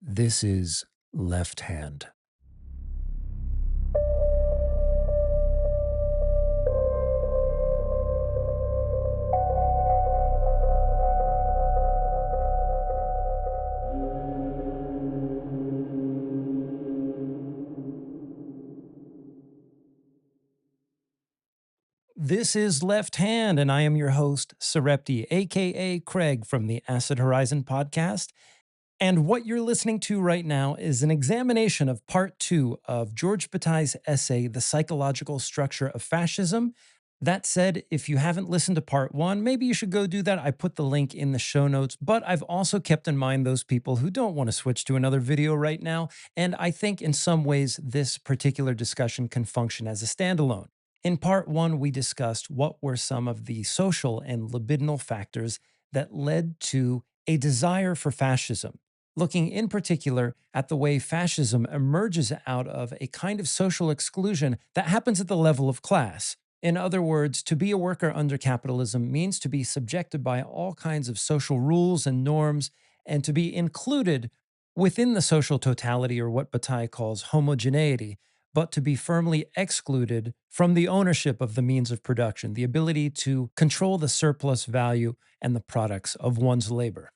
This is Left Hand. This is Left Hand, and I am your host, Sarepti, aka Craig from the Acid Horizon podcast. And what you're listening to right now is an examination of part two of Georges Bataille's essay, The Psychological Structure of Fascism. That said, if you haven't listened to part one, maybe you should go do that. I put the link in the show notes, but I've also kept in mind those people who don't want to switch to another video right now. And I think in some ways, this particular discussion can function as a standalone. In part one, we discussed what were some of the social and libidinal factors that led to a desire for fascism, looking in particular at the way fascism emerges out of a kind of social exclusion that happens at the level of class. In other words, to be a worker under capitalism means to be subjected by all kinds of social rules and norms and to be included within the social totality, or what Bataille calls homogeneity, but to be firmly excluded from the ownership of the means of production, the ability to control the surplus value and the products of one's labor.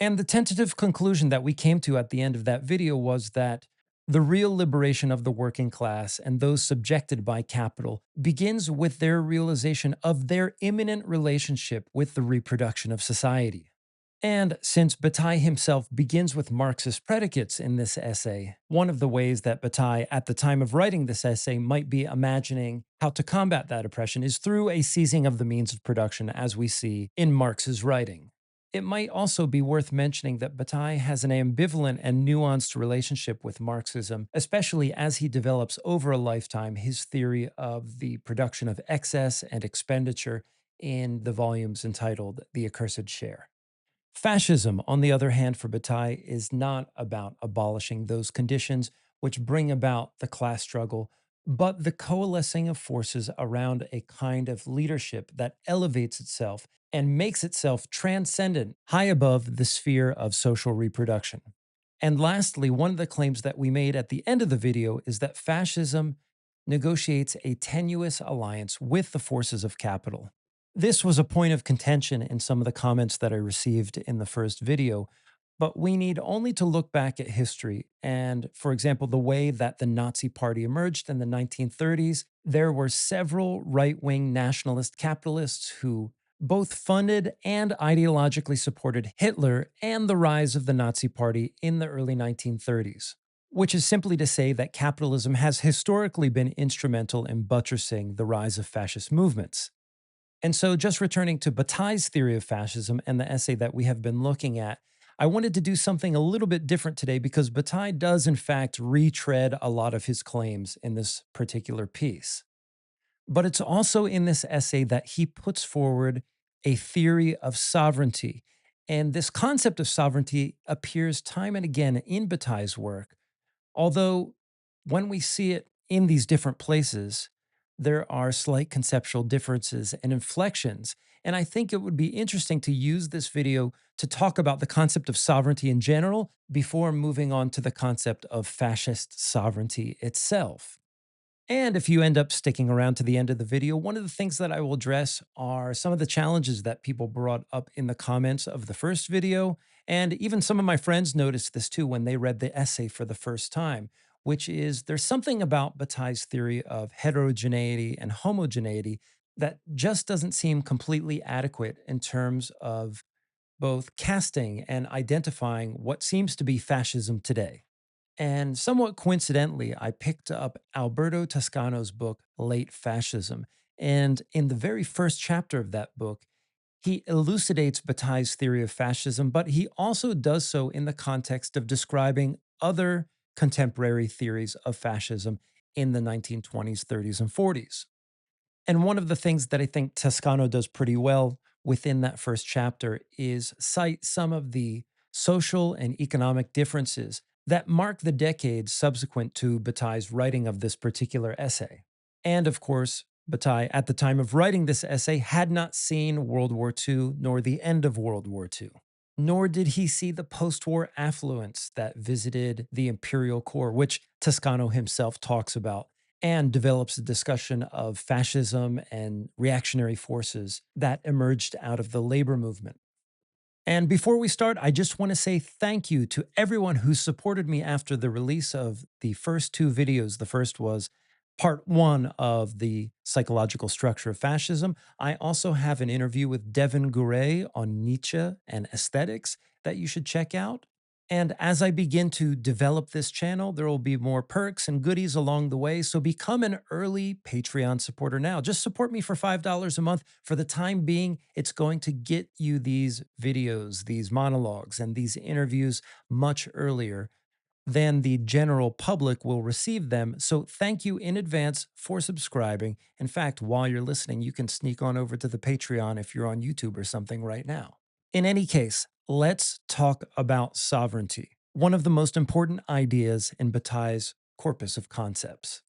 And the tentative conclusion that we came to at the end of that video was that the real liberation of the working class and those subjected by capital begins with their realization of their imminent relationship with the reproduction of society. And since Bataille himself begins with Marxist predicates in this essay, one of the ways that Bataille, at the time of writing this essay, might be imagining how to combat that oppression is through a seizing of the means of production, as we see in Marx's writing. It might also be worth mentioning that Bataille has an ambivalent and nuanced relationship with Marxism, especially as he develops over a lifetime his theory of the production of excess and expenditure in the volumes entitled The Accursed Share. Fascism, on the other hand, for Bataille, is not about abolishing those conditions which bring about the class struggle, but the coalescing of forces around a kind of leadership that elevates itself and makes itself transcendent, high above the sphere of social reproduction. And lastly, one of the claims that we made at the end of the video is that fascism negotiates a tenuous alliance with the forces of capital. This was a point of contention in some of the comments that I received in the first video, but we need only to look back at history. And for example, the way that the Nazi Party emerged in the 1930s, there were several right wing nationalist capitalists who both funded and ideologically supported Hitler and the rise of the Nazi Party in the early 1930s, which is simply to say that capitalism has historically been instrumental in buttressing the rise of fascist movements. And so, just returning to Bataille's theory of fascism and the essay that we have been looking at, I wanted to do something a little bit different today because Bataille does, in fact, retread a lot of his claims in this particular piece. But it's also in this essay that he puts forward a theory of sovereignty. And this concept of sovereignty appears time and again in Bataille's work, although when we see it in these different places, there are slight conceptual differences and inflections. And I think it would be interesting to use this video to talk about the concept of sovereignty in general before moving on to the concept of fascist sovereignty itself. And if you end up sticking around to the end of the video, one of the things that I will address are some of the challenges that people brought up in the comments of the first video. And even some of my friends noticed this too when they read the essay for the first time, which is there's something about Bataille's theory of heterogeneity and homogeneity that just doesn't seem completely adequate in terms of both casting and identifying what seems to be fascism today. And somewhat coincidentally, I picked up Alberto Toscano's book, Late Fascism. And in the very first chapter of that book, he elucidates Bataille's theory of fascism, but he also does so in the context of describing other contemporary theories of fascism in the 1920s, 30s, and 40s. And one of the things that I think Toscano does pretty well within that first chapter is cite some of the social and economic differences that mark the decades subsequent to Bataille's writing of this particular essay. And of course, Bataille, at the time of writing this essay, had not seen World War II nor the end of World War II. nor did he see the post war affluence that visited the imperial core, which Toscano himself talks about and develops a discussion of fascism and reactionary forces that emerged out of the labor movement. And before we start, I just want to say thank you to everyone who supported me after the release of the first two videos. The first was part one of the psychological structure of fascism. I also have an interview with Devin Gouret on Nietzsche and aesthetics that you should check out. And as I begin to develop this channel, there will be more perks and goodies along the way. So become an early Patreon supporter now. Just support me for $5 a month. For the time being, it's going to get you these videos, these monologues, and these interviews much earlier than the general public will receive them. So thank you in advance for subscribing. In fact, while you're listening, you can sneak on over to the Patreon if you're on YouTube or something right now. In any case, let's talk about sovereignty, one of the most important ideas in Bataille's corpus of concepts.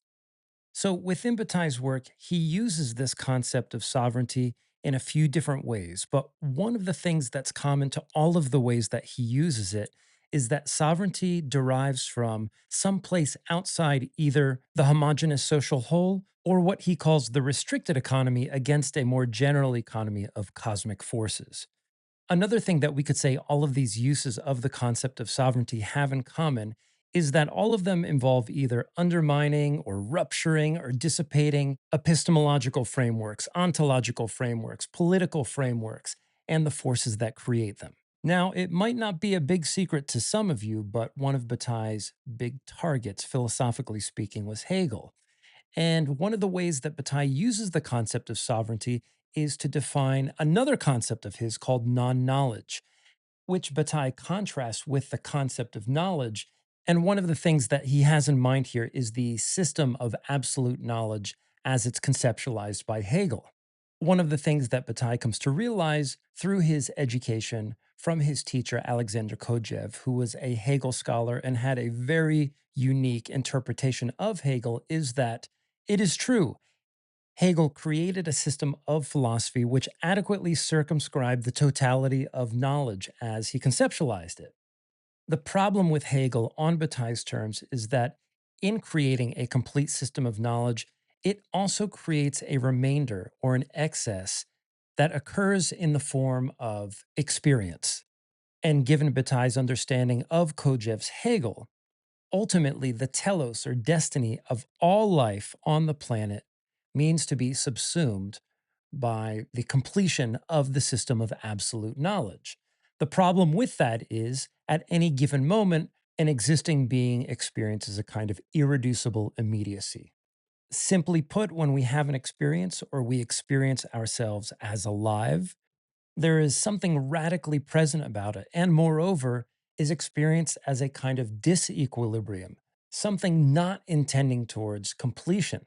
So, within Bataille's work, he uses this concept of sovereignty in a few different ways. But one of the things that's common to all of the ways that he uses it is that sovereignty derives from some place outside either the homogeneous social whole or what he calls the restricted economy against a more general economy of cosmic forces. Another thing that we could say all of these uses of the concept of sovereignty have in common is that all of them involve either undermining or rupturing or dissipating epistemological frameworks, ontological frameworks, political frameworks, and the forces that create them. Now, it might not be a big secret to some of you, but one of Bataille's big targets, philosophically speaking, was Hegel. And one of the ways that Bataille uses the concept of sovereignty is to define another concept of his called non knowledge, which Bataille contrasts with the concept of knowledge. And one of the things that he has in mind here is the system of absolute knowledge as it's conceptualized by Hegel. One of the things that Bataille comes to realize through his education from his teacher, Alexander Kojève, who was a Hegel scholar and had a very unique interpretation of Hegel, is that it is true. Hegel created a system of philosophy which adequately circumscribed the totality of knowledge as he conceptualized it. The problem with Hegel on Bataille's terms is that in creating a complete system of knowledge, it also creates a remainder or an excess that occurs in the form of experience. And given Bataille's understanding of Kojève's Hegel, ultimately, the telos or destiny of all life on the planet means to be subsumed by the completion of the system of absolute knowledge. The problem with that is, at any given moment, an existing being experiences a kind of irreducible immediacy. Simply put, when we have an experience or we experience ourselves as alive, there is something radically present about it, and moreover, is experienced as a kind of disequilibrium, something not intending towards completion.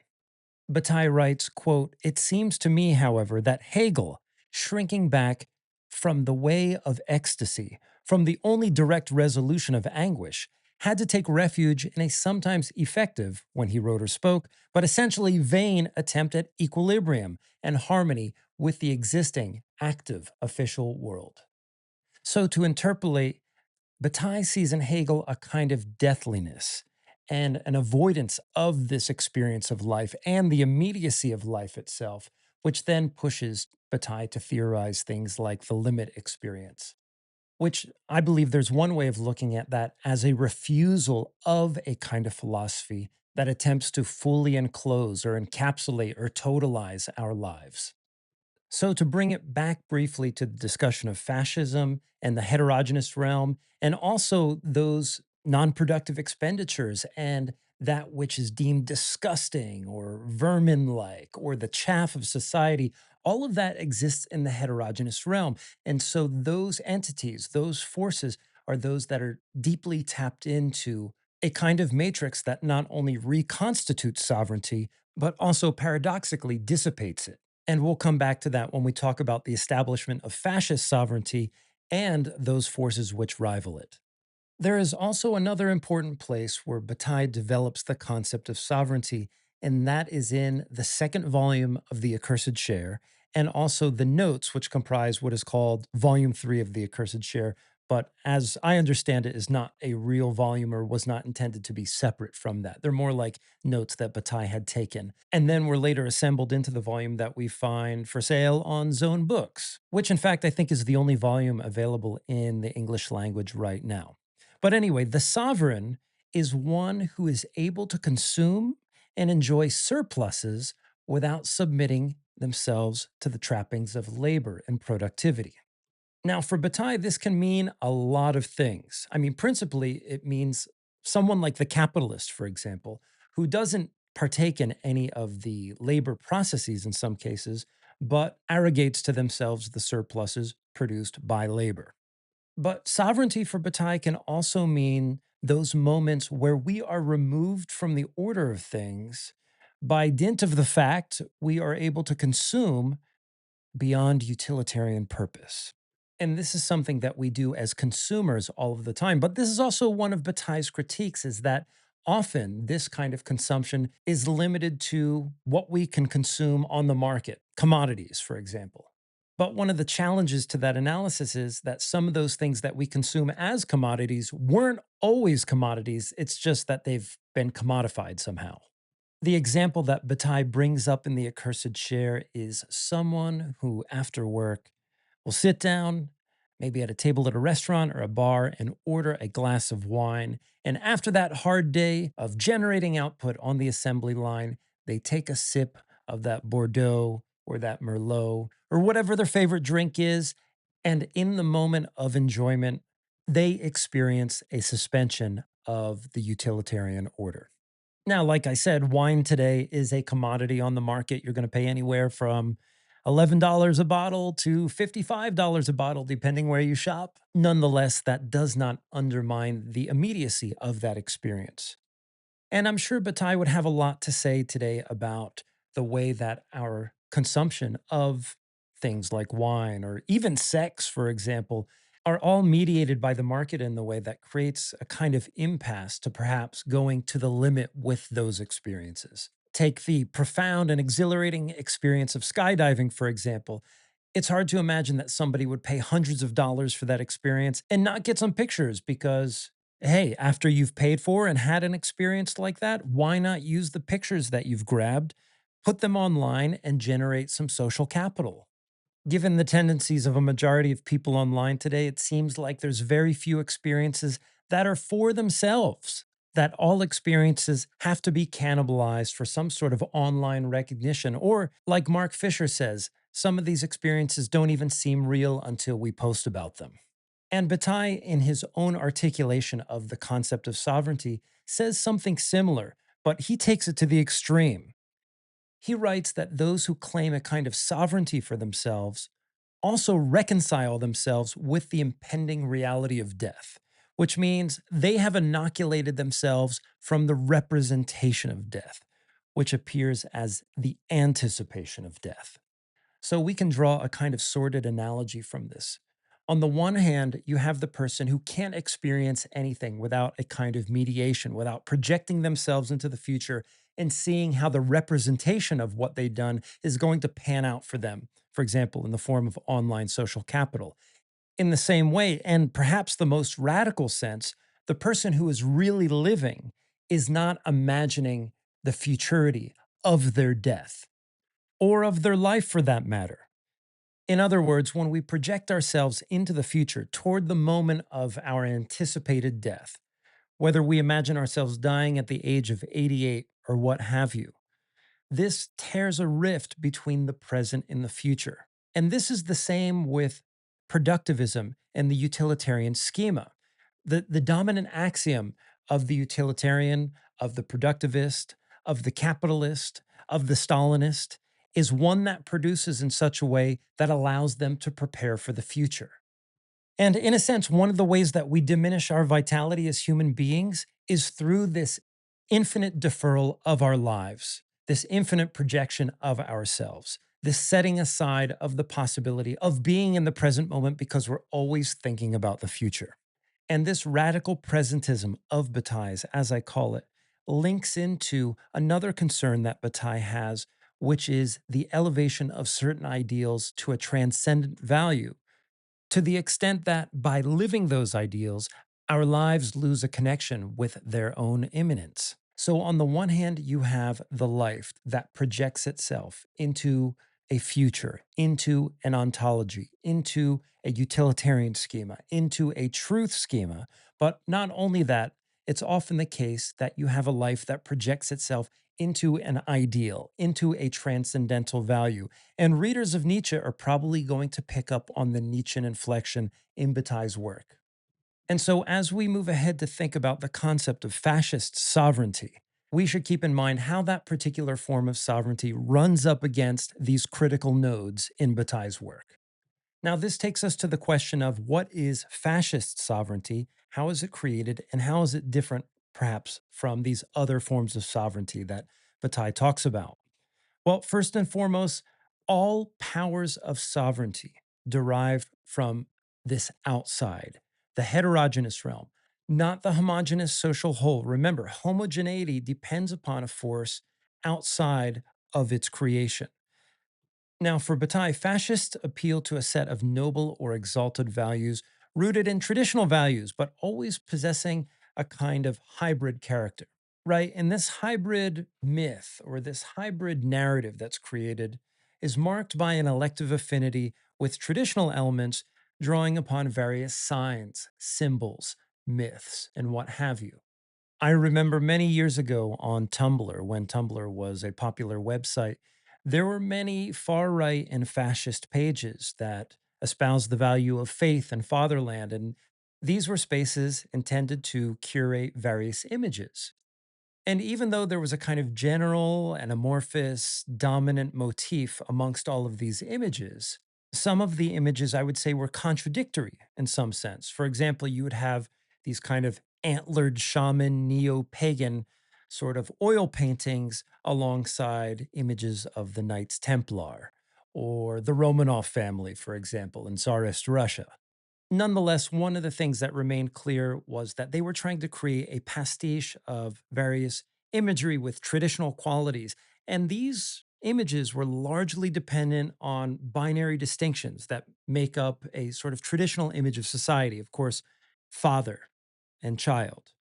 Bataille writes, quote, "It seems to me, however, that Hegel, shrinking back from the way of ecstasy, from the only direct resolution of anguish, had to take refuge in a sometimes effective, when he wrote or spoke, but essentially vain attempt at equilibrium and harmony with the existing, active, official world." So to interpolate, Bataille sees in Hegel a kind of deathliness and an avoidance of this experience of life and the immediacy of life itself, which then pushes Bataille to theorize things like the limit experience, which I believe there's one way of looking at that as a refusal of a kind of philosophy that attempts to fully enclose or encapsulate or totalize our lives. So, to bring it back briefly to the discussion of fascism and the heterogeneous realm, and also those non productive expenditures and that which is deemed disgusting or vermin like or the chaff of society, all of that exists in the heterogeneous realm. And so, those entities, those forces, are those that are deeply tapped into a kind of matrix that not only reconstitutes sovereignty, but also paradoxically dissipates it. And we'll come back to that when we talk about the establishment of fascist sovereignty and those forces which rival it. There is also another important place where Bataille develops the concept of sovereignty, and that is in the second volume of The Accursed Share. and also the notes, which comprise what is called Volume 3 of The Accursed Share, but as I understand it, is not a real volume or was not intended to be separate from that. They're more like notes that Bataille had taken, and then were later assembled into the volume that we find for sale on Zone Books, which in fact I think is the only volume available in the English language right now. But anyway, the sovereign is one who is able to consume and enjoy surpluses without submitting themselves to the trappings of labor and productivity. Now, for Bataille, this can mean a lot of things. I mean, principally, it means someone like the capitalist, for example, who doesn't partake in any of the labor processes in some cases, but arrogates to themselves the surpluses produced by labor. But sovereignty for Bataille can also mean those moments where we are removed from the order of things by dint of the fact we are able to consume beyond utilitarian purpose. And this is something that we do as consumers all of the time. But this is also one of Bataille's critiques is that often this kind of consumption is limited to what we can consume on the market, commodities, for example. But one of the challenges to that analysis is that some of those things that we consume as commodities weren't always commodities. It's just that they've been commodified somehow. The example that Bataille brings up in The Accursed Share is someone who, after work, will sit down, maybe at a table at a restaurant or a bar, and order a glass of wine. And after that hard day of generating output on the assembly line, they take a sip of that Bordeaux or that Merlot or whatever their favorite drink is. And in the moment of enjoyment, they experience a suspension of the utilitarian order. Now, like I said, wine today is a commodity on the market. You're going to pay anywhere from $11 a bottle to $55 a bottle, depending where you shop. Nonetheless, that does not undermine the immediacy of that experience. And I'm sure Bataille would have a lot to say today about the way that our consumption of things like wine or even sex, for example, are all mediated by the market in the way that creates a kind of impasse to perhaps going to the limit with those experiences. Take the profound and exhilarating experience of skydiving, for example. It's hard to imagine that somebody would pay hundreds of dollars for that experience and not get some pictures because, hey, after you've paid for and had an experience like that, why not use the pictures that you've grabbed, put them online, and generate some social capital? Given the tendencies of a majority of people online today, it seems like there's very few experiences that are for themselves, that all experiences have to be cannibalized for some sort of online recognition. Or, like Mark Fisher says, some of these experiences don't even seem real until we post about them. And Bataille, in his own articulation of the concept of sovereignty, says something similar, but he takes it to the extreme. He writes that those who claim a kind of sovereignty for themselves also reconcile themselves with the impending reality of death, which means they have inoculated themselves from the representation of death, which appears as the anticipation of death. So we can draw a kind of sordid analogy from this. On the one hand, you have the person who can't experience anything without a kind of mediation, without projecting themselves into the future and seeing how the representation of what they've done is going to pan out for them, for example, in the form of online social capital. In the same way, and perhaps the most radical sense, the person who is really living is not imagining the futurity of their death or of their life for that matter. In other words, when we project ourselves into the future toward the moment of our anticipated death, whether we imagine ourselves dying at the age of 88 or what have you, this tears a rift between the present and the future. And this is the same with productivism and the utilitarian schema. The dominant axiom of the utilitarian, of the productivist, of the capitalist, of the Stalinist is one that produces in such a way that allows them to prepare for the future. And in a sense, one of the ways that we diminish our vitality as human beings is through this infinite deferral of our lives, this infinite projection of ourselves, this setting aside of the possibility of being in the present moment because we're always thinking about the future. And this radical presentism of Bataille's, as I call it, links into another concern that Bataille has, which is the elevation of certain ideals to a transcendent value, to the extent that by living those ideals, our lives lose a connection with their own immanence. So, on the one hand, you have the life that projects itself into a future, into an ontology, into a utilitarian schema, into a truth schema. But not only that, it's often the case that you have a life that projects itself into an ideal, into a transcendental value. And readers of Nietzsche are probably going to pick up on the Nietzschean inflection in Bataille's work. And so, as we move ahead to think about the concept of fascist sovereignty, we should keep in mind how that particular form of sovereignty runs up against these critical nodes in Bataille's work. Now, this takes us to the question of what is fascist sovereignty, how is it created, and how is it different, perhaps, from these other forms of sovereignty that Bataille talks about? Well, first and foremost, all powers of sovereignty derive from this outside, the heterogeneous realm, not the homogeneous social whole. Remember, homogeneity depends upon a force outside of its creation. Now, for Bataille, fascists appeal to a set of noble or exalted values rooted in traditional values, but always possessing a kind of hybrid character, right? And this hybrid myth or this hybrid narrative that's created is marked by an elective affinity with traditional elements, drawing upon various signs, symbols, myths, and what have you. I remember many years ago on Tumblr, when Tumblr was a popular website, there were many far right and fascist pages that espoused the value of faith and fatherland. And these were spaces intended to curate various images. And even though there was a kind of general and amorphous dominant motif amongst all of these images, some of the images I would say were contradictory in some sense. For example, you would have these kind of antlered shaman, neo pagan sort of oil paintings alongside images of the Knights Templar or the Romanov family, for example, in Tsarist Russia. Nonetheless, one of the things that remained clear was that they were trying to create a pastiche of various imagery with traditional qualities. And these images were largely dependent on binary distinctions that make up a sort of traditional image of society. Of course, father and child,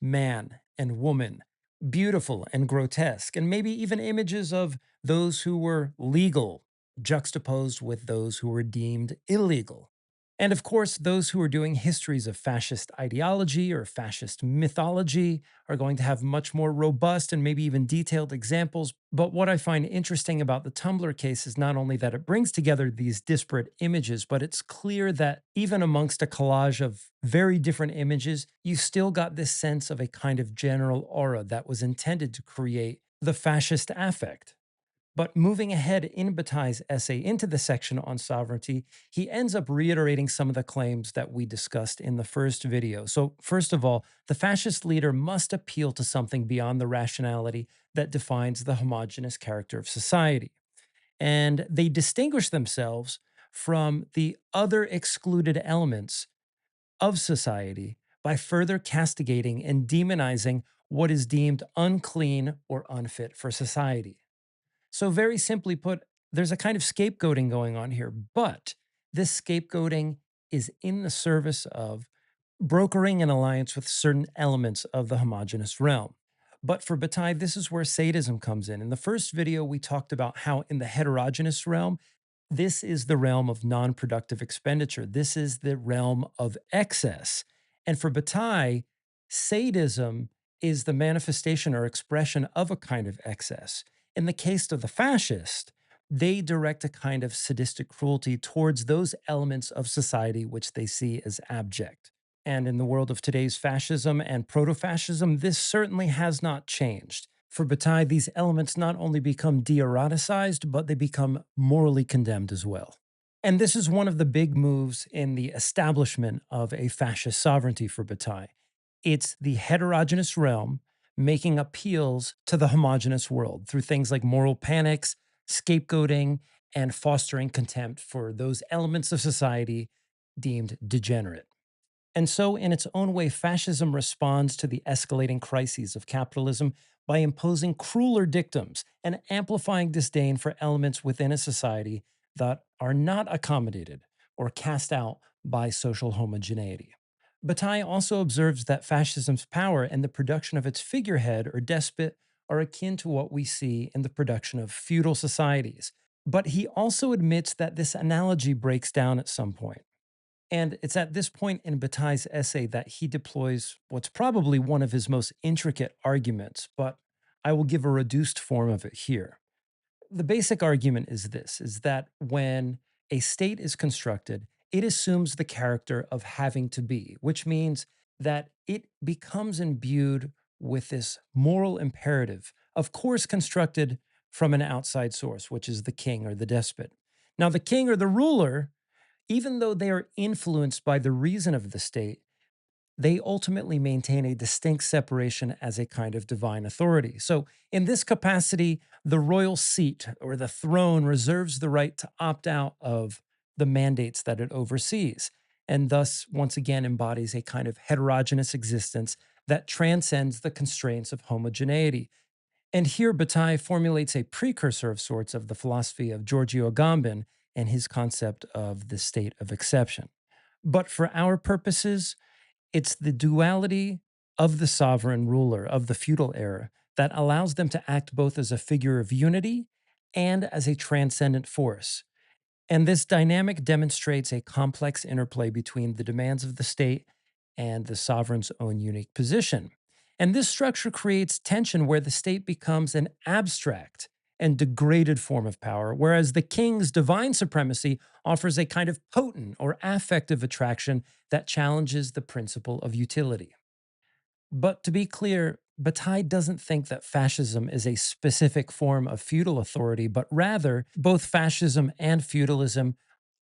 man and woman, beautiful and grotesque, and maybe even images of those who were legal juxtaposed with those who were deemed illegal. And of course, those who are doing histories of fascist ideology or fascist mythology are going to have much more robust and maybe even detailed examples. But what I find interesting about the Tumblr case is not only that it brings together these disparate images, but it's clear that even amongst a collage of very different images, you still got this sense of a kind of general aura that was intended to create the fascist affect. But moving ahead in Bataille's essay into the section on sovereignty, he ends up reiterating some of the claims that we discussed in the first video. So, first of all, the fascist leader must appeal to something beyond the rationality that defines the homogeneous character of society. And they distinguish themselves from the other excluded elements of society by further castigating and demonizing what is deemed unclean or unfit for society. So, very simply put, there's a kind of scapegoating going on here, but this scapegoating is in the service of brokering an alliance with certain elements of the homogenous realm. But for Bataille, this is where sadism comes in. In the first video, we talked about how in the heterogeneous realm, this is the realm of non productive expenditure. This is the realm of excess. And for Bataille, sadism is the manifestation or expression of a kind of excess. In the case of the fascist, they direct a kind of sadistic cruelty towards those elements of society which they see as abject. And in the world of today's fascism and proto fascism, this certainly has not changed. For Bataille, these elements not only become de eroticized, but they become morally condemned as well. And this is one of the big moves in the establishment of a fascist sovereignty for Bataille. It's the heterogeneous realm making appeals to the homogeneous world through things like moral panics, scapegoating, and fostering contempt for those elements of society deemed degenerate. And so, in its own way, fascism responds to the escalating crises of capitalism by imposing crueler dictums and amplifying disdain for elements within a society that are not accommodated or cast out by social homogeneity. Bataille also observes that fascism's power and the production of its figurehead or despot are akin to what we see in the production of feudal societies. But he also admits that this analogy breaks down at some point. And it's at this point in Bataille's essay that he deploys what's probably one of his most intricate arguments, but I will give a reduced form of it here. The basic argument is this is that when a state is constructed, it assumes the character of having to be, which means that it becomes imbued with this moral imperative, of course, constructed from an outside source, which is the king or the despot. Now, the king or the ruler, even though they are influenced by the reason of the state, they ultimately maintain a distinct separation as a kind of divine authority. So, in this capacity, the royal seat or the throne reserves the right to opt out of the mandates that it oversees, and thus, once again, embodies a kind of heterogeneous existence that transcends the constraints of homogeneity. And here, Bataille formulates a precursor of sorts of the philosophy of Giorgio Agamben and his concept of the state of exception. But for our purposes, it's the duality of the sovereign ruler of the feudal era that allows them to act both as a figure of unity and as a transcendent force. And this dynamic demonstrates a complex interplay between the demands of the state and the sovereign's own unique position. And this structure creates tension where the state becomes an abstract and degraded form of power, whereas the king's divine supremacy offers a kind of potent or affective attraction that challenges the principle of utility. But to be clear, Bataille doesn't think that fascism is a specific form of feudal authority, but rather, both fascism and feudalism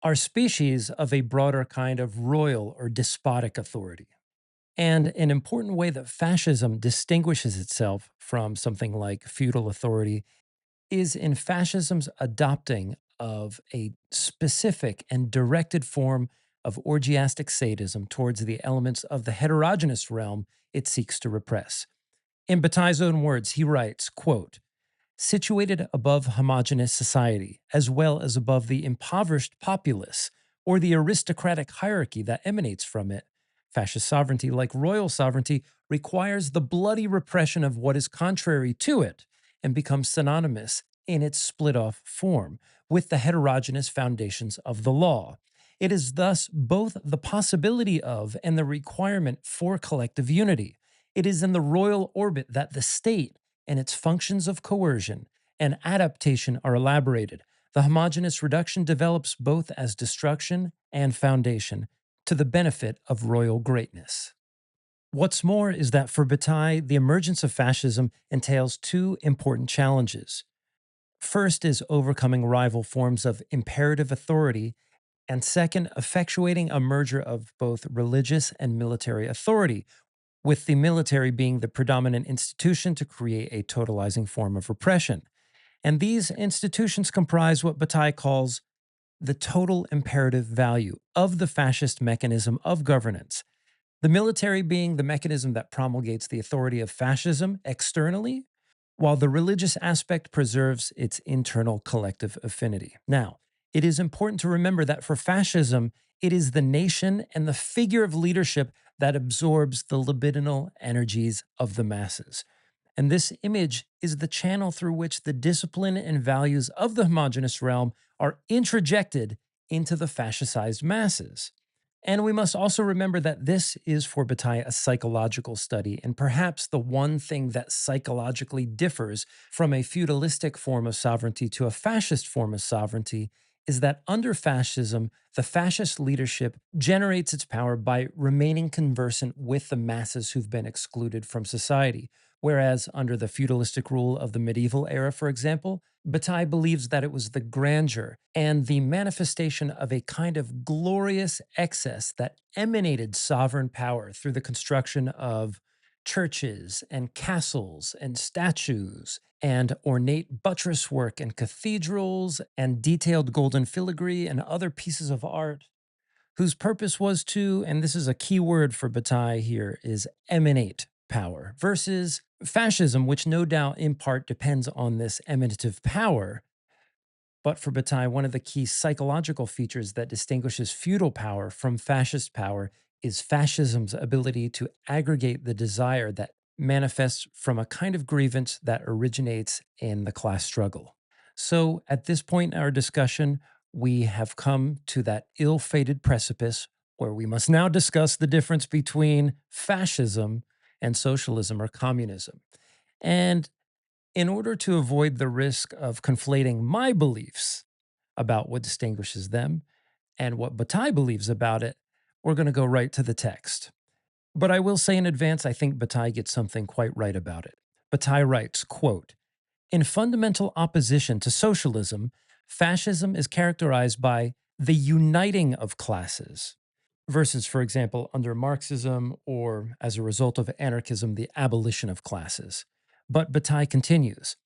are species of a broader kind of royal or despotic authority. And an important way that fascism distinguishes itself from something like feudal authority is in fascism's adopting of a specific and directed form of orgiastic sadism towards the elements of the heterogeneous realm it seeks to repress. In Bataille's own words, he writes, quote, situated above homogeneous society, as well as above the impoverished populace or the aristocratic hierarchy that emanates from it. Fascist sovereignty, like royal sovereignty, requires the bloody repression of what is contrary to it and becomes synonymous in its split off form with the heterogeneous foundations of the law. It is thus both the possibility of and the requirement for collective unity. It is in the royal orbit that the state and its functions of coercion and adaptation are elaborated. The homogeneous reduction develops both as destruction and foundation to the benefit of royal greatness. What's more is that for Bataille, the emergence of fascism entails two important challenges. First is overcoming rival forms of imperative authority, and second, effectuating a merger of both religious and military authority, with the military being the predominant institution to create a totalizing form of repression. And these institutions comprise what Bataille calls the total imperative value of the fascist mechanism of governance. The military being the mechanism that promulgates the authority of fascism externally, while the religious aspect preserves its internal collective affinity. Now, it is important to remember that for fascism, it is the nation and the figure of leadership that absorbs the libidinal energies of the masses. And this image is the channel through which the discipline and values of the homogeneous realm are introjected into the fascicized masses. And we must also remember that this is for Bataille a psychological study, and perhaps the one thing that psychologically differs from a feudalistic form of sovereignty to a fascist form of sovereignty is that under fascism, the fascist leadership generates its power by remaining conversant with the masses who've been excluded from society. Whereas under the feudalistic rule of the medieval era, for example, Bataille believes that it was the grandeur and the manifestation of a kind of glorious excess that emanated sovereign power through the construction of churches and castles and statues and ornate buttress work and cathedrals and detailed golden filigree and other pieces of art whose purpose was to, and this is a key word for Bataille here, is emanate power, versus fascism, which no doubt in part depends on this emanative power. But for Bataille, one of the key psychological features that distinguishes feudal power from fascist power is fascism's ability to aggregate the desire that manifests from a kind of grievance that originates in the class struggle. So, at this point in our discussion, we have come to that ill fated precipice where we must now discuss the difference between fascism and socialism or communism. And in order to avoid the risk of conflating my beliefs about what distinguishes them and what Bataille believes about it, we're going to go right to the text. But I will say in advance, I think Bataille gets something quite right about it. Bataille writes, quote, "In fundamental opposition to socialism, fascism is characterized by the uniting of classes, versus, for example, under Marxism or as a result of anarchism, the abolition of classes." But Bataille continues,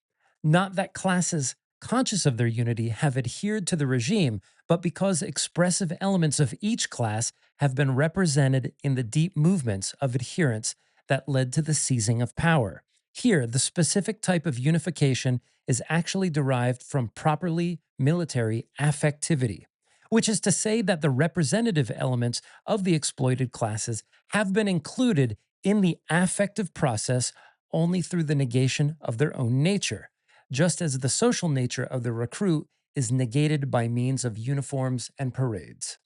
"Not that classes conscious of their unity have adhered to the regime, but because expressive elements of each class have been represented in the deep movements of adherence that led to the seizing of power. Here, the specific type of unification is actually derived from properly military affectivity, which is to say that the representative elements of the exploited classes have been included in the affective process only through the negation of their own nature, just as the social nature of the recruit is negated by means of uniforms and parades."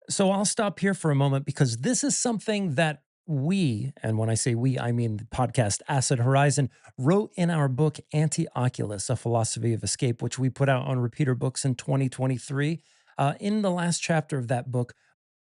So I'll stop here for a moment because this is something that we, and when I say we, I mean the podcast Acid Horizon, wrote in our book Anti-Oculus, A Philosophy of Escape, which we put out on Repeater Books in 2023. In the last chapter of that book,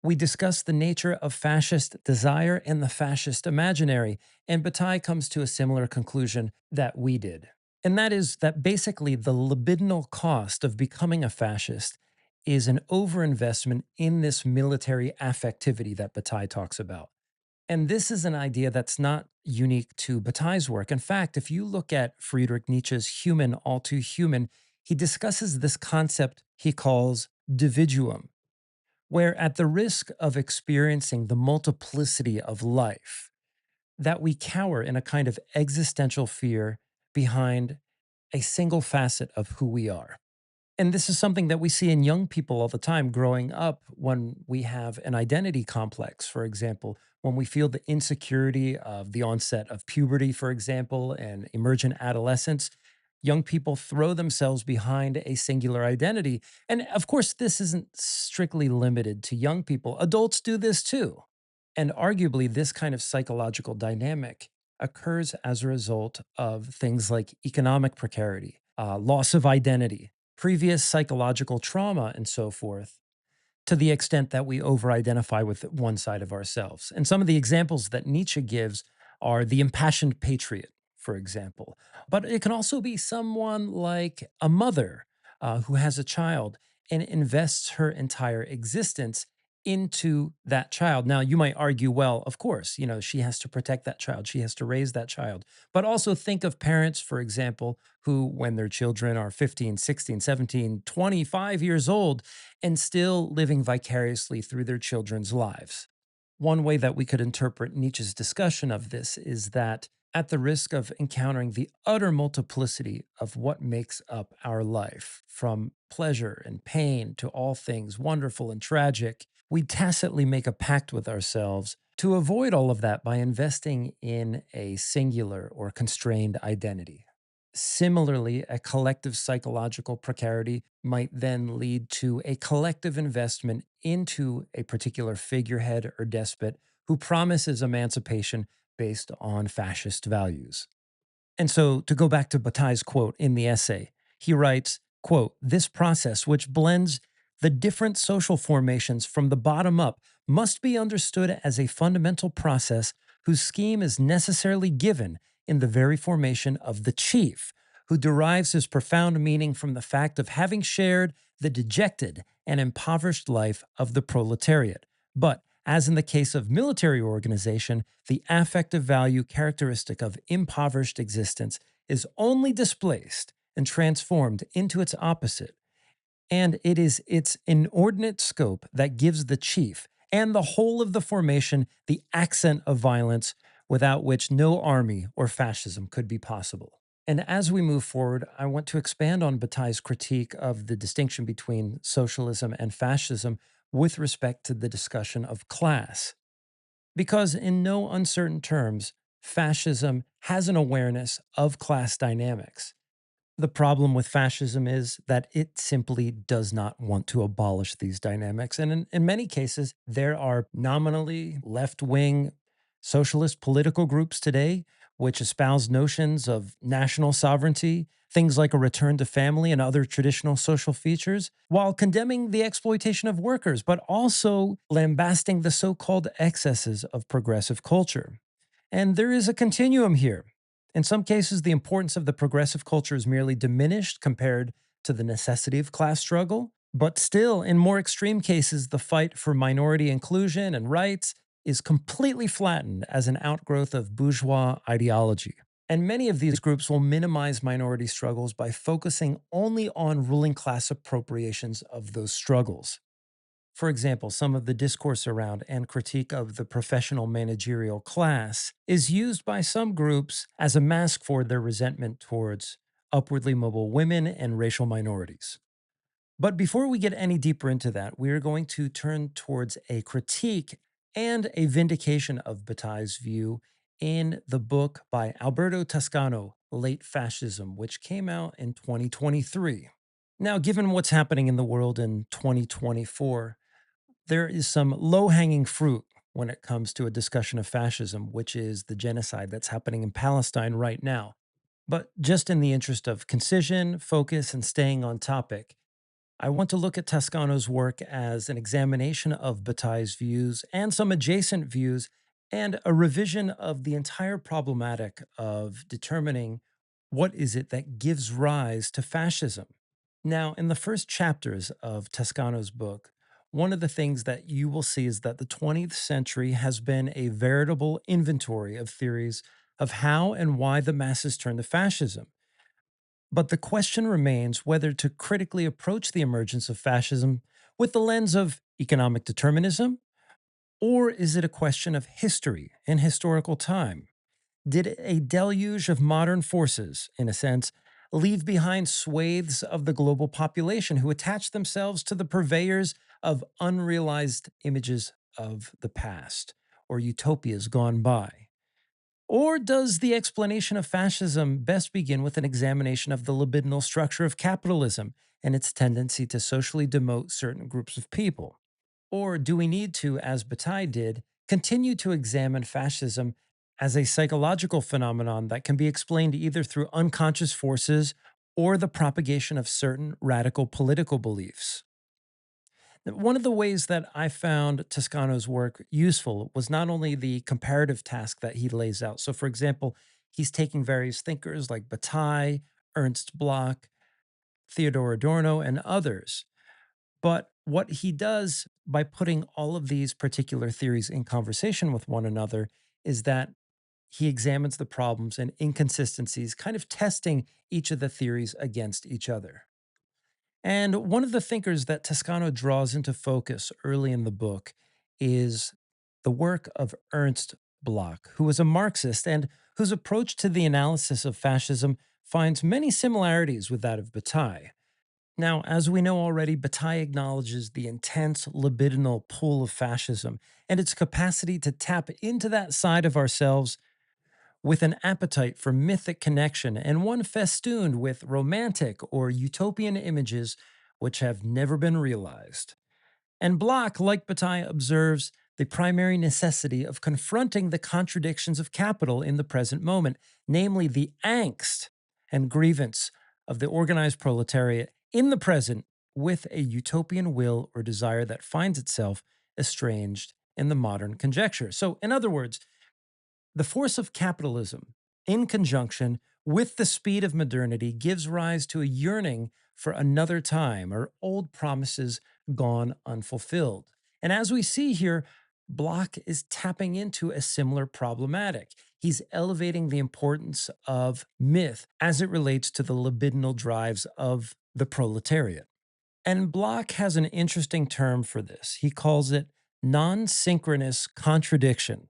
we discuss the nature of fascist desire and the fascist imaginary, and Bataille comes to a similar conclusion that we did. And that is that basically the libidinal cost of becoming a fascist is an overinvestment in this military affectivity that Bataille talks about. And this is an idea that's not unique to Bataille's work. In fact, if you look at Friedrich Nietzsche's Human, All Too Human, he discusses this concept he calls dividuum, where at the risk of experiencing the multiplicity of life, that we cower in a kind of existential fear behind a single facet of who we are. And this is something that we see in young people all the time growing up when we have an identity complex, for example, when we feel the insecurity of the onset of puberty, for example, and emergent adolescence. Young people throw themselves behind a singular identity. And of course, this isn't strictly limited to young people. Adults do this too. And arguably, this kind of psychological dynamic occurs as a result of things like economic precarity, loss of identity, previous psychological trauma, and so forth, to the extent that we over identify with one side of ourselves. And some of the examples that Nietzsche gives are the impassioned patriot, for example. But it can also be someone like a mother who has a child and invests her entire existence into that child. Now, you might argue, well, of course, she has to protect that child, she has to raise that child. But also think of parents, for example, who, when their children are 15, 16, 17, 25 years old, and still living vicariously through their children's lives. One way that we could interpret Nietzsche's discussion of this is that at the risk of encountering the utter multiplicity of what makes up our life, from pleasure and pain to all things wonderful and tragic, we tacitly make a pact with ourselves to avoid all of that by investing in a singular or constrained identity. Similarly, a collective psychological precarity might then lead to a collective investment into a particular figurehead or despot who promises emancipation based on fascist values. And so, to go back to Bataille's quote in the essay, he writes, quote, "This process, which blends the different social formations from the bottom up, must be understood as a fundamental process whose scheme is necessarily given in the very formation of the chief, who derives his profound meaning from the fact of having shared the dejected and impoverished life of the proletariat. But, as in the case of military organization, the affective value characteristic of impoverished existence is only displaced and transformed into its opposite And it is its inordinate scope that gives the chief and the whole of the formation the accent of violence without which no army or fascism could be possible. And as we move forward, I want to expand on Bataille's critique of the distinction between socialism and fascism with respect to the discussion of class. Because, in no uncertain terms, fascism has an awareness of class dynamics. The problem with fascism is that it simply does not want to abolish these dynamics. And in many cases, there are nominally left wing socialist political groups today which espouse notions of national sovereignty, things like a return to family and other traditional social features, while condemning the exploitation of workers, but also lambasting the so called excesses of progressive culture. And there is a continuum here. In some cases, the importance of the progressive culture is merely diminished compared to the necessity of class struggle. But still, in more extreme cases, the fight for minority inclusion and rights is completely flattened as an outgrowth of bourgeois ideology. And many of these groups will minimize minority struggles by focusing only on ruling class appropriations of those struggles. For example, some of the discourse around and critique of the professional managerial class is used by some groups as a mask for their resentment towards upwardly mobile women and racial minorities. But before we get any deeper into that, we are going to turn towards a critique and a vindication of Bataille's view in the book by Alberto Toscano, Late Fascism, which came out in 2023. Now, given what's happening in the world in 2024, there is some low hanging fruit when it comes to a discussion of fascism, which is the genocide that's happening in Palestine right now. But just in the interest of concision, focus, and staying on topic, I want to look at Toscano's work as an examination of Bataille's views and some adjacent views, and a revision of the entire problematic of determining what is it that gives rise to fascism. Now, in the first chapters of Toscano's book, one of the things that you will see is that the 20th century has been a veritable inventory of theories of how and why the masses turn to fascism. But the question remains whether to critically approach the emergence of fascism with the lens of economic determinism, or is it a question of history and historical time? Did a deluge of modern forces, in a sense, leave behind swathes of the global population who attached themselves to the purveyors of unrealized images of the past or utopias gone by? Or does the explanation of fascism best begin with an examination of the libidinal structure of capitalism and its tendency to socially demote certain groups of people? Or do we need to, as Bataille did, continue to examine fascism as a psychological phenomenon that can be explained either through unconscious forces or the propagation of certain radical political beliefs? One of the ways that I found Toscano's work useful was not only the comparative task that he lays out. So, for example, he's taking various thinkers like Bataille, Ernst Bloch, Theodor Adorno, and others. But what he does by putting all of these particular theories in conversation with one another is that he examines the problems and inconsistencies, kind of testing each of the theories against each other. And one of the thinkers that Toscano draws into focus early in the book is the work of Ernst Bloch, who was a Marxist and whose approach to the analysis of fascism finds many similarities with that of Bataille. Now, as we know already, Bataille acknowledges the intense libidinal pull of fascism and its capacity to tap into that side of ourselves with an appetite for mythic connection and one festooned with romantic or utopian images which have never been realized. And Bloch, like Bataille, observes the primary necessity of confronting the contradictions of capital in the present moment, namely the angst and grievance of the organized proletariat in the present with a utopian will or desire that finds itself estranged in the modern conjecture. So, in other words, the force of capitalism, in conjunction with the speed of modernity, gives rise to a yearning for another time or old promises gone unfulfilled. And as we see here, Bloch is tapping into a similar problematic. He's elevating the importance of myth as it relates to the libidinal drives of the proletariat. And Bloch has an interesting term for this. He calls it non synchronous contradiction.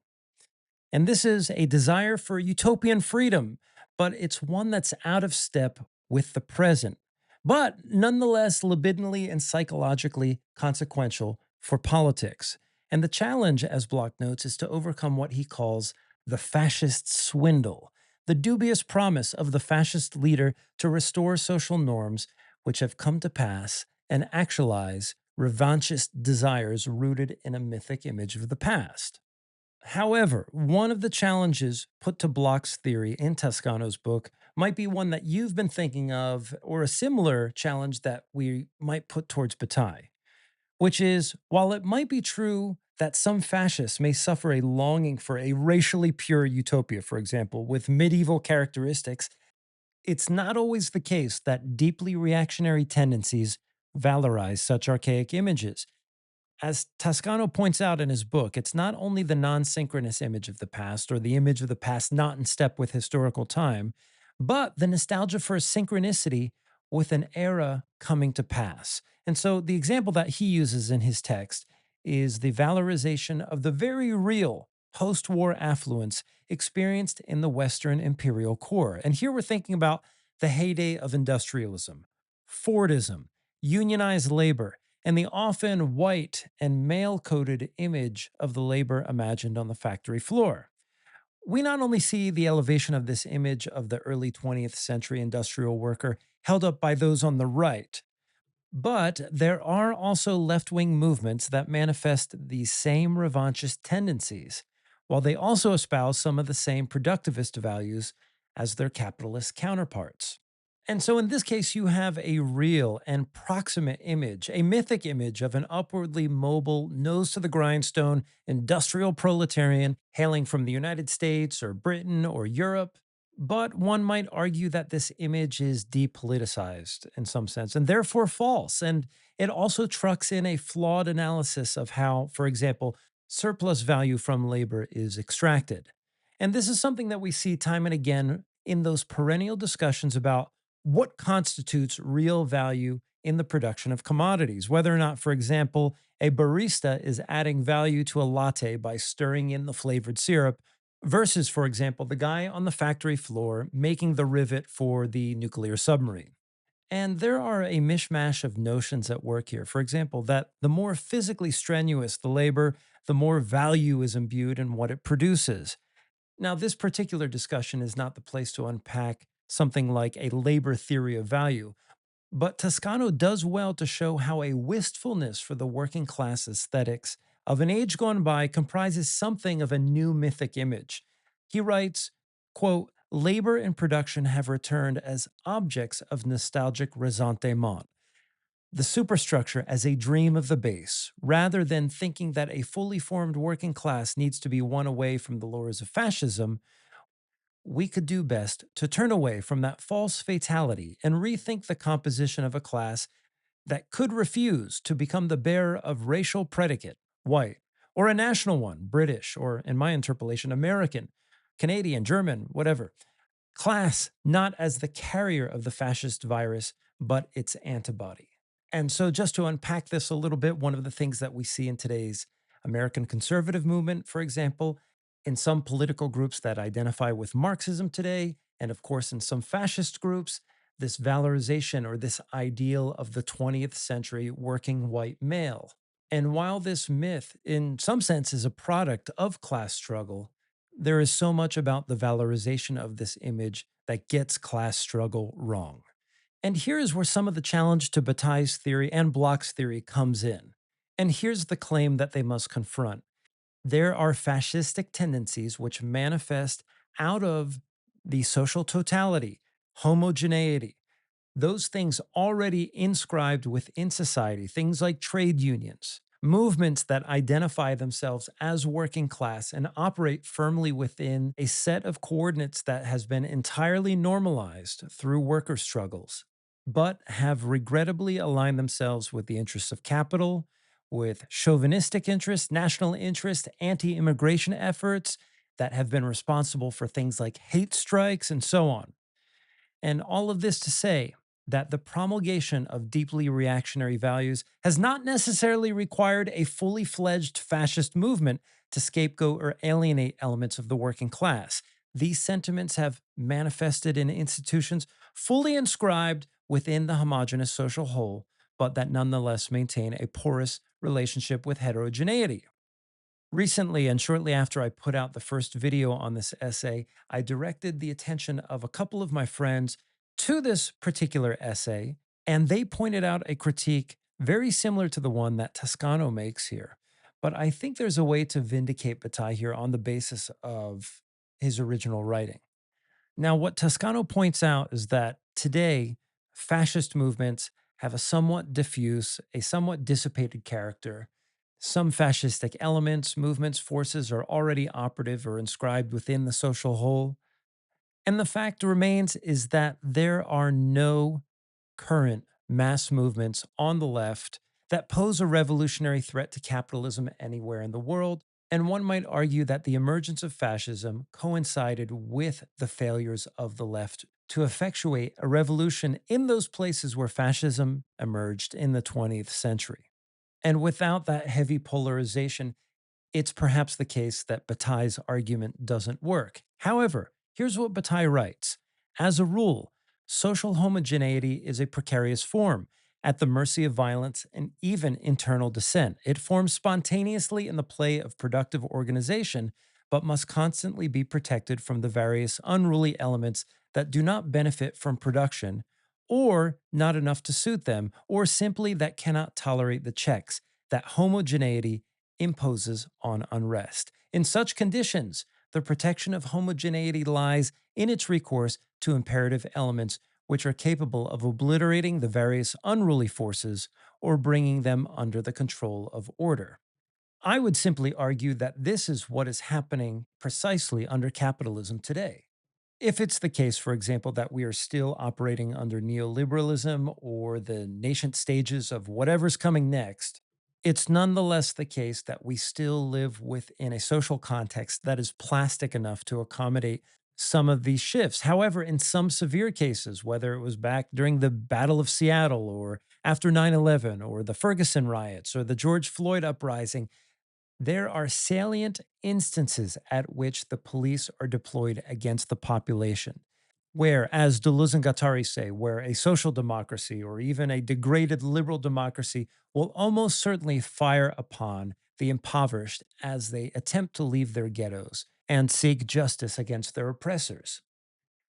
And this is a desire for utopian freedom, but it's one that's out of step with the present, but nonetheless libidinally and psychologically consequential for politics. And the challenge, as Bloch notes, is to overcome what he calls the fascist swindle, the dubious promise of the fascist leader to restore social norms which have come to pass and actualize revanchist desires rooted in a mythic image of the past. However, one of the challenges put to Bloch's theory in Toscano's book might be one that you've been thinking of, or a similar challenge that we might put towards Bataille, which is while it might be true that some fascists may suffer a longing for a racially pure utopia, for example, with medieval characteristics, it's not always the case that deeply reactionary tendencies valorize such archaic images. As Toscano points out in his book, it's not only the non synchronous image of the past or the image of the past not in step with historical time, but the nostalgia for synchronicity with an era coming to pass. And so the example that he uses in his text is the valorization of the very real post war affluence experienced in the Western imperial core. And here we're thinking about the heyday of industrialism, Fordism, unionized labor, and the often white and male coded image of the labor imagined on the factory floor. We not only see the elevation of this image of the early 20th century industrial worker held up by those on the right, but there are also left wing movements that manifest these same revanchist tendencies, while they also espouse some of the same productivist values as their capitalist counterparts. And so in this case, you have a real and proximate image, a mythic image of an upwardly mobile, nose to the grindstone industrial proletarian hailing from the United States or Britain or Europe. But one might argue that this image is depoliticized in some sense and therefore false. And it also trucks in a flawed analysis of how, for example, surplus value from labor is extracted. And this is something that we see time and again in those perennial discussions about what constitutes real value in the production of commodities, whether or not, for example, a barista is adding value to a latte by stirring in the flavored syrup versus, for example, the guy on the factory floor making the rivet for the nuclear submarine. And there are a mishmash of notions at work here. For example, that the more physically strenuous the labor, the more value is imbued in what it produces. Now, this particular discussion is not the place to unpack something like a labor theory of value, but Toscano does well to show how a wistfulness for the working class aesthetics of an age gone by comprises something of a new mythic image. He writes, quote, labor and production have returned as objects of nostalgic ressentiment, the superstructure as a dream of the base, rather than thinking that a fully formed working class needs to be won away from the lures of fascism. We could do best to turn away from that false fatality and rethink the composition of a class that could refuse to become the bearer of racial predicate, white, or a national one, British, or in my interpolation, American, Canadian, German, whatever. Class not as the carrier of the fascist virus, but its antibody. And so, just to unpack this a little bit, one of the things that we see in today's American conservative movement, for example, in some political groups that identify with Marxism today, and of course in some fascist groups, this valorization or this ideal of the 20th century working white male. And while this myth, in some sense, is a product of class struggle, there is so much about the valorization of this image that gets class struggle wrong. And here is where some of the challenge to Bataille's theory and Bloch's theory comes in. And here's the claim that they must confront: there are fascistic tendencies which manifest out of the social totality, homogeneity, those things already inscribed within society, things like trade unions, movements that identify themselves as working class and operate firmly within a set of coordinates that has been entirely normalized through worker struggles, but have regrettably aligned themselves with the interests of capital, with chauvinistic interests, national interest, anti immigration efforts that have been responsible for things like hate strikes and so on. And all of this to say, that the promulgation of deeply reactionary values has not necessarily required a fully fledged fascist movement to scapegoat or alienate elements of the working class. These sentiments have manifested in institutions fully inscribed within the homogeneous social whole, but that nonetheless maintain a porous relationship with heterogeneity. Recently, and shortly after I put out the first video on this essay, I directed the attention of a couple of my friends to this particular essay, and they pointed out a critique very similar to the one that Toscano makes here. But I think there's a way to vindicate Bataille here on the basis of his original writing. Now, what Toscano points out is that today, fascist movements have a somewhat diffuse, a somewhat dissipated character. Some fascistic elements, movements, forces are already operative or inscribed within the social whole. And the fact remains is that there are no current mass movements on the left that pose a revolutionary threat to capitalism anywhere in the world. And one might argue that the emergence of fascism coincided with the failures of the left to effectuate a revolution in those places where fascism emerged in the 20th century. And without that heavy polarization, it's perhaps the case that Bataille's argument doesn't work. However, here's what Bataille writes. As a rule, social homogeneity is a precarious form, at the mercy of violence and even internal dissent. It forms spontaneously in the play of productive organization, but must constantly be protected from the various unruly elements that do not benefit from production, or not enough to suit them, or simply that cannot tolerate the checks that homogeneity imposes on unrest. In such conditions, the protection of homogeneity lies in its recourse to imperative elements which are capable of obliterating the various unruly forces or bringing them under the control of order. I would simply argue that this is what is happening precisely under capitalism today. If it's the case, for example, that we are still operating under neoliberalism or the nascent stages of whatever's coming next, it's nonetheless the case that we still live within a social context that is plastic enough to accommodate some of these shifts. However, in some severe cases, whether it was back during the Battle of Seattle or after 9/11 or the Ferguson riots or the George Floyd uprising, there are salient instances at which the police are deployed against the population. Where, as Deleuze and Guattari say, where a social democracy or even a degraded liberal democracy will almost certainly fire upon the impoverished as they attempt to leave their ghettos and seek justice against their oppressors.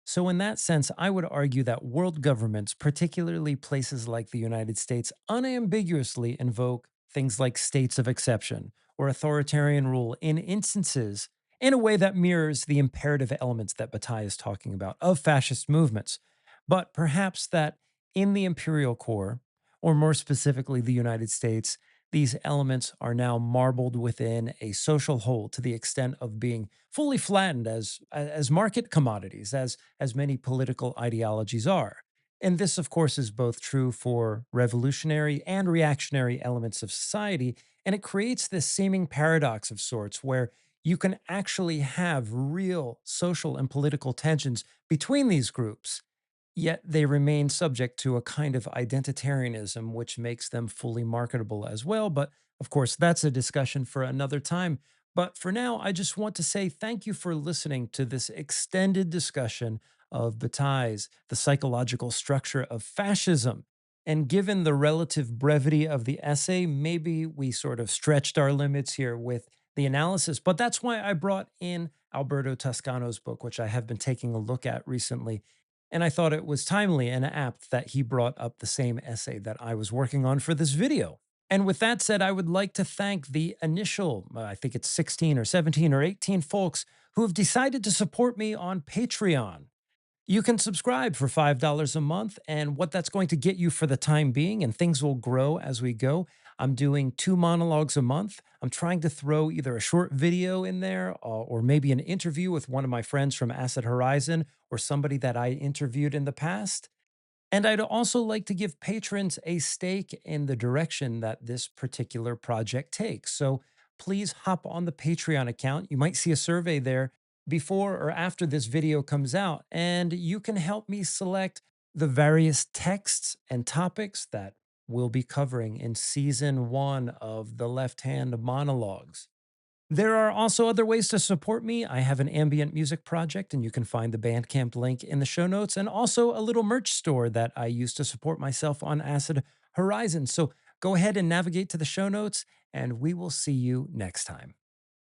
So, in that sense, I would argue that world governments, particularly places like the United States, unambiguously invoke things like states of exception or authoritarian rule in instances in a way that mirrors the imperative elements that Bataille is talking about of fascist movements. But perhaps that in the imperial core, or more specifically the United States, these elements are now marbled within a social whole to the extent of being fully flattened as market commodities, as many political ideologies are. And this, of course, is both true for revolutionary and reactionary elements of society. And it creates this seeming paradox of sorts where you can actually have real social and political tensions between these groups, yet they remain subject to a kind of identitarianism, which makes them fully marketable as well. But of course, that's a discussion for another time. But for now, I just want to say thank you for listening to this extended discussion of Bataille's The Psychological Structure of Fascism. And given the relative brevity of the essay, maybe we sort of stretched our limits here with the analysis. But that's why I brought in Alberto Toscano's book, which I have been taking a look at recently. And I thought it was timely and apt that he brought up the same essay that I was working on for this video. And with that said, I would like to thank the initial, I think it's 16 or 17 or 18 folks who have decided to support me on Patreon. You can subscribe for $5 a month, and what that's going to get you for the time being, and things will grow as we go. I'm doing 2 monologues a month. I'm trying to throw either a short video in there or maybe an interview with one of my friends from Acid Horizon or somebody that I interviewed in the past. And I'd also like to give patrons a stake in the direction that this particular project takes. So please hop on the Patreon account. You might see a survey there before or after this video comes out, and you can help me select the various texts and topics that we'll be covering in season one of the Left Hand monologues. There are also other ways to support me. I have an ambient music project, and you can find the Bandcamp link in the show notes, and also a little merch store that I use to support myself on Acid Horizon. So go ahead and navigate to the show notes, and we will see you next time.